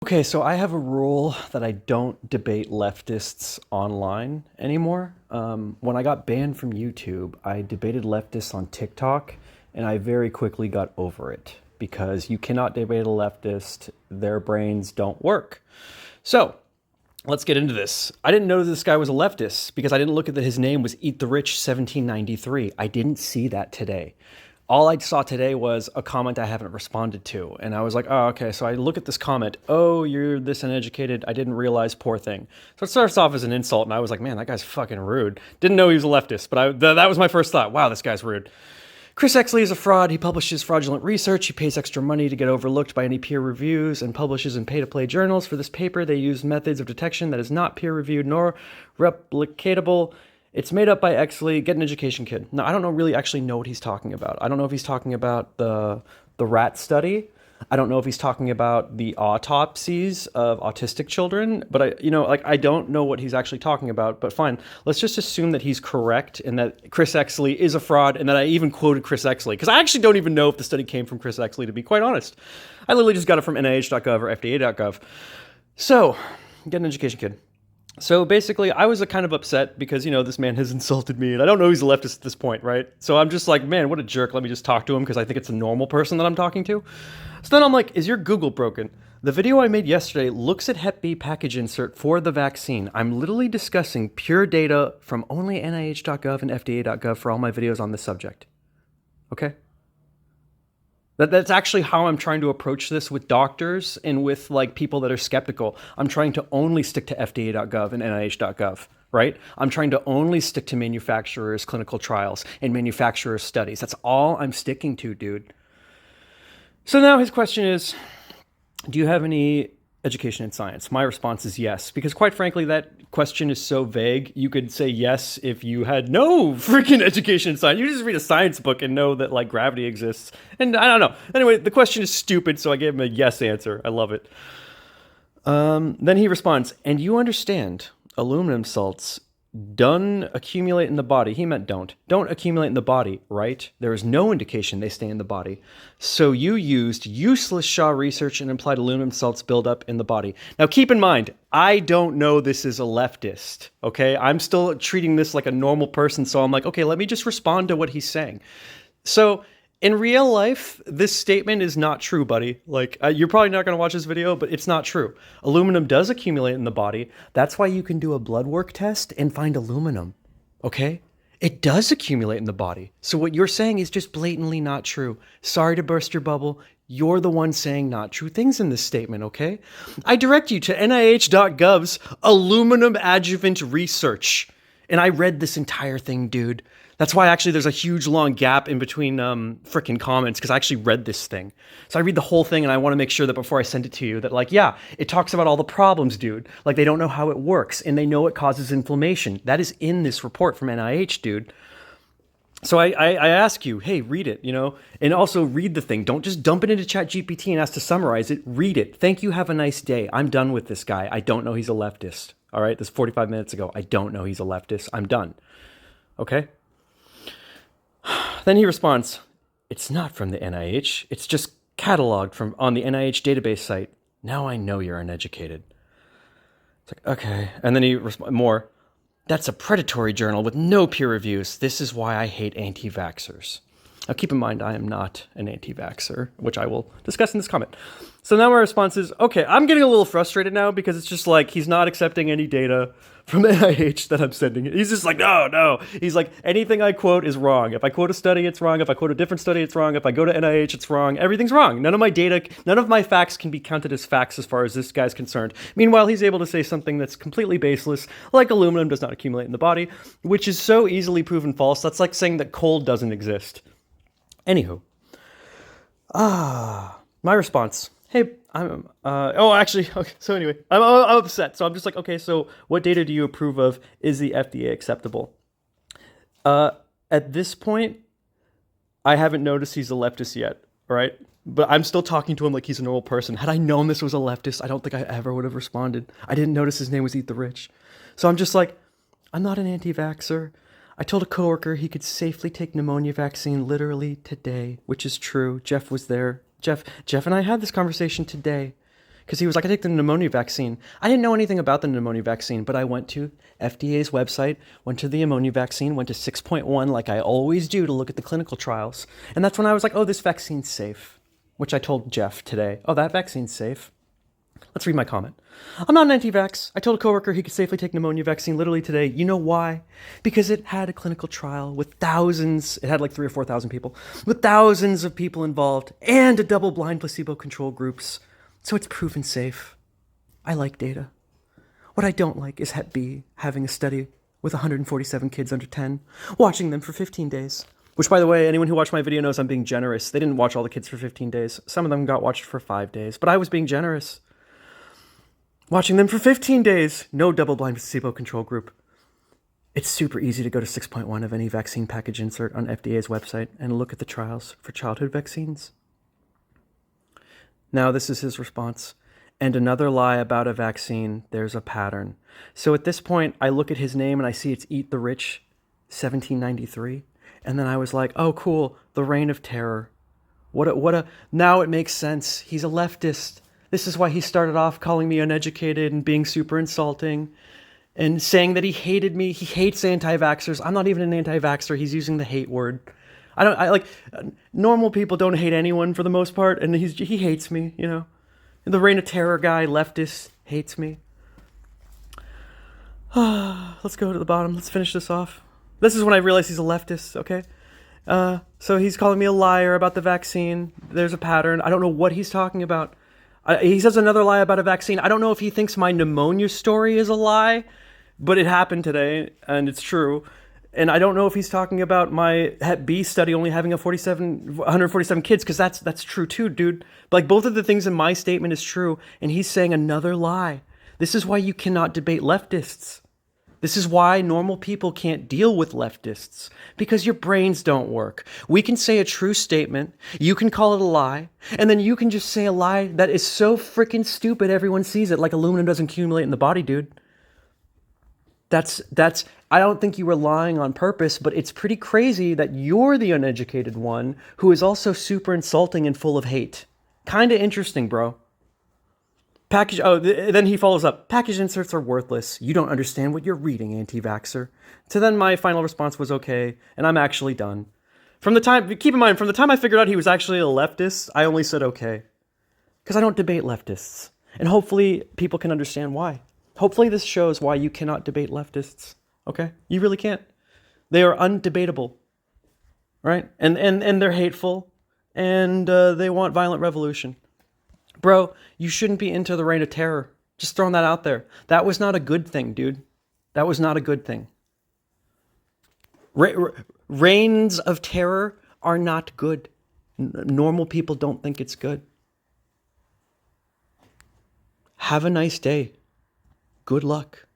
Okay, so I have a rule that I don't debate leftists online anymore. When I got banned from YouTube, I debated leftists on TikTok, and I very quickly got over it because you cannot debate a leftist, their brains don't work. So, let's get into this. I didn't know this guy was a leftist because I didn't look at that his name was Eat the Rich 1793. I didn't see that today. All I saw today was a comment I haven't responded to. And I was like, oh, okay. So I look at this comment. Oh, you're this uneducated. I didn't realize, poor thing. So it starts off as an insult. And I was like, man, that guy's fucking rude. Didn't know he was a leftist. But that was my first thought. Wow, this guy's rude. Chris Exley is a fraud. He publishes fraudulent research. He pays extra money to get overlooked by any peer reviews and publishes in pay-to-play journals. For this paper, they use methods of detection that is not peer-reviewed nor replicatable. It's made up by Exley. Get an education, kid. Now, I don't know really actually know what he's talking about. I don't know if he's talking about the rat study. I don't know if he's talking about the autopsies of autistic children, but I don't know what he's actually talking about, but fine. Let's just assume that he's correct and that Chris Exley is a fraud and that I even quoted Chris Exley, because I actually don't even know if the study came from Chris Exley, to be quite honest. I literally just got it from NIH.gov or FDA.gov. So, get an education, kid. So basically, I was kind of upset because, this man has insulted me, and I don't know he's a leftist at this point, right? So I'm just like, man, what a jerk. Let me just talk to him because I think it's a normal person that I'm talking to. So then I'm like, is your Google broken? The video I made yesterday looks at Hep B package insert for the vaccine. I'm literally discussing pure data from only NIH.gov and FDA.gov for all my videos on this subject. Okay? That's actually how I'm trying to approach this with doctors and with people that are skeptical. I'm trying to only stick to FDA.gov and NIH.gov, right? I'm trying to only stick to manufacturers' clinical trials and manufacturers' studies. That's all I'm sticking to, dude. So now his question is, do you have any education in science? My response is yes, because quite frankly, that question is so vague. You could say yes if you had no freaking education in science. You just read a science book and know that gravity exists. And I don't know. Anyway, the question is stupid, so I gave him a yes answer. I love it. Then he responds, and you understand aluminum salts don't accumulate in the body. He meant don't accumulate in the body, right? There is no indication they stay in the body. So you used useless Shaw research and implied aluminum salts build up in the body. Now keep in mind, I don't know this is a leftist, okay? I'm still treating this like a normal person, so I'm like, okay, let me just respond to what he's saying. So in real life, this statement is not true, buddy. You're probably not going to watch this video, but it's not true. Aluminum does accumulate in the body. That's why you can do a blood work test and find aluminum, okay? It does accumulate in the body. So what you're saying is just blatantly not true. Sorry to burst your bubble. You're the one saying not true things in this statement, okay? I direct you to NIH.gov's aluminum adjuvant research. And I read this entire thing, dude. That's why actually there's a huge long gap in between frickin' comments, because I actually read this thing. So I read the whole thing and I want to make sure that before I send it to you that yeah, it talks about all the problems, dude. They don't know how it works and they know it causes inflammation. That is in this report from NIH, dude. So I ask you, hey, read it, and also read the thing. Don't just dump it into ChatGPT and ask to summarize it. Read it. Thank you. Have a nice day. I'm done with this guy. I don't know he's a leftist. All right. This 45 minutes ago. I don't know he's a leftist. I'm done. Okay. Then he responds, it's not from the NIH. It's just cataloged from on the NIH database site. Now I know you're uneducated. It's like, okay. And then he responds more. That's a predatory journal with no peer reviews. This is why I hate anti-vaxxers. Now keep in mind, I am not an anti-vaxxer, which I will discuss in this comment. So now my response is, okay, I'm getting a little frustrated now because it's just he's not accepting any data from NIH that I'm sending. He's just like, no. He's like, anything I quote is wrong. If I quote a study, it's wrong. If I quote a different study, it's wrong. If I go to NIH, it's wrong. Everything's wrong. None of my data, none of my facts can be counted as facts as far as this guy's concerned. Meanwhile, he's able to say something that's completely baseless, like aluminum does not accumulate in the body, which is so easily proven false. That's like saying that cold doesn't exist. Anywho, my response. Hey, okay, so anyway, I'm upset. So I'm just like, okay, so what data do you approve of? Is the FDA acceptable? At this point, I haven't noticed he's a leftist yet, all right? But I'm still talking to him like he's a normal person. Had I known this was a leftist, I don't think I ever would have responded. I didn't notice his name was Eat the Rich. So I'm just like, I'm not an anti-vaxxer. I told a coworker he could safely take pneumonia vaccine literally today, which is true. Jeff was there. Jeff and I had this conversation today. because he was like, I take the pneumonia vaccine. I didn't know anything about the pneumonia vaccine, but I went to FDA's website, went to the pneumonia vaccine, went to 6.1 like I always do to look at the clinical trials. And that's when I was like, oh, this vaccine's safe, which I told Jeff today. Oh, that vaccine's safe. Let's read my comment. I'm not an anti-vax. I told a coworker he could safely take pneumonia vaccine literally today. You know why? Because it had a clinical trial with thousands, it had like 3,000 or 4,000 people, with thousands of people involved and a double-blind placebo-controlled groups. So it's proven safe. I like data. What I don't like is Hep B having a study with 147 kids under 10, watching them for 15 days. Which, by the way, anyone who watched my video knows I'm being generous. They didn't watch all the kids for 15 days. Some of them got watched for 5 days, but I was being generous. Watching them for 15 days, no double-blind placebo control group. It's super easy to go to 6.1 of any vaccine package insert on FDA's website and look at the trials for childhood vaccines. Now, this is his response. And another lie about a vaccine, there's a pattern. So at this point, I look at his name and I see it's Eat the Rich, 1793. And then I was like, oh, cool, the Reign of Terror. Now it makes sense. He's a leftist. This is why he started off calling me uneducated and being super insulting and saying that he hated me. He hates anti-vaxxers. I'm not even an anti-vaxxer. He's using the hate word. Normal people don't hate anyone for the most part, and he hates me, you know. The Reign of Terror guy, leftist, hates me. Let's go to the bottom. Let's finish this off. This is when I realized he's a leftist, okay? So he's calling me a liar about the vaccine. There's a pattern. I don't know what he's talking about. He says another lie about a vaccine. I don't know if he thinks my pneumonia story is a lie, but it happened today, and it's true. And I don't know if he's talking about my Hep B study only having 147 kids, because that's true too, dude. But like, both of the things in my statement is true, and he's saying another lie. This is why you cannot debate leftists. This is why normal people can't deal with leftists, because your brains don't work. We can say a true statement, you can call it a lie, and then you can just say a lie that is so freaking stupid everyone sees it, like aluminum doesn't accumulate in the body, dude. That's I don't think you were lying on purpose, but it's pretty crazy that you're the uneducated one who is also super insulting and full of hate. Kinda interesting, bro. Then he follows up, package inserts are worthless. You don't understand what you're reading, anti-vaxxer. So then my final response was okay, and I'm actually done. Keep in mind, from the time I figured out he was actually a leftist, I only said okay. Because I don't debate leftists. And hopefully people can understand why. Hopefully this shows why you cannot debate leftists. Okay? You really can't. They are undebatable. Right? And they're hateful. And they want violent revolution. Bro, you shouldn't be into the Reign of Terror. Just throwing that out there. That was not a good thing, dude. That was not a good thing. Reigns of terror are not good. Normal people don't think it's good. Have a nice day. Good luck.